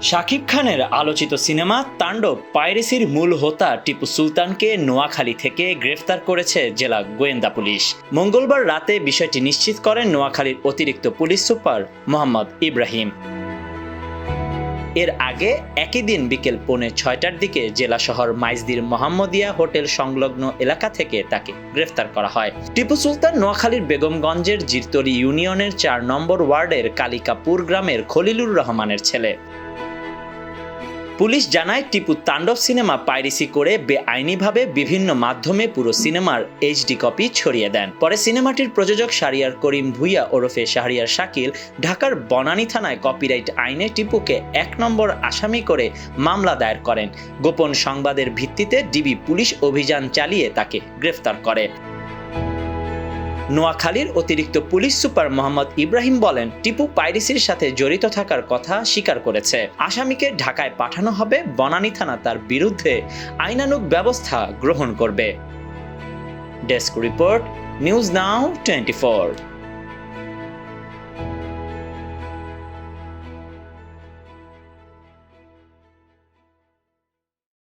শাকিব খানের আলোচিত সিনেমা তাণ্ডব পাইরেসির মূল হোতা টিপু সুলতানকে নোয়াখালী থেকে গ্রেফতার করেছে জেলা গোয়েন্দা পুলিশ। মঙ্গলবার রাতে বিষয়টি নিশ্চিত করেন নোয়াখালীর অতিরিক্ত পুলিশ সুপার মোহাম্মদ ইব্রাহিম। এর আগে একই দিন বিকেল 6:45টার দিকে জেলা শহর মাইজদির মোহাম্মদিয়া হোটেল সংলগ্ন এলাকা থেকে তাকে গ্রেফতার করা হয়। টিপু সুলতান নোয়াখালীর বেগমগঞ্জের জিরতরি ইউনিয়নের 4 নম্বর ওয়ার্ডের কালিকাপুর গ্রামের খলিলুর রহমানের ছেলে। পুলিশ জানায়, টিপু তাণ্ডব সিনেমা পাইরেসি করে বেআইনিভাবে বিভিন্ন মাধ্যমে পুরো সিনেমার এইচডি কপি ছড়িয়ে দেন। পরে সিনেমাটির প্রযোজক শাহরিয়ার করিম ভূঁইয়া ওরফে শাহরিয়ার শাকিল ঢাকার বনানী থানায় কপিরাইট আইনে টিপুকে 1 নম্বর আসামি করে মামলা দায়ের করেন। গোপন সংবাদের ভিত্তিতে ডিবি পুলিশ অভিযান চালিয়ে তাকে গ্রেফতার করে। নোয়াখালীর অতিরিক্ত পুলিশ সুপার মোহাম্মদ ইব্রাহিম বলেন, টিপু পাইরেসির সাথে জড়িত থাকার কথা স্বীকার করেছে। আসামিকে ঢাকায় পাঠানো হবে, বনানী থানা তার বিরুদ্ধে আইনানুগ ব্যবস্থা গ্রহণ করবে। Desk report, news now 24।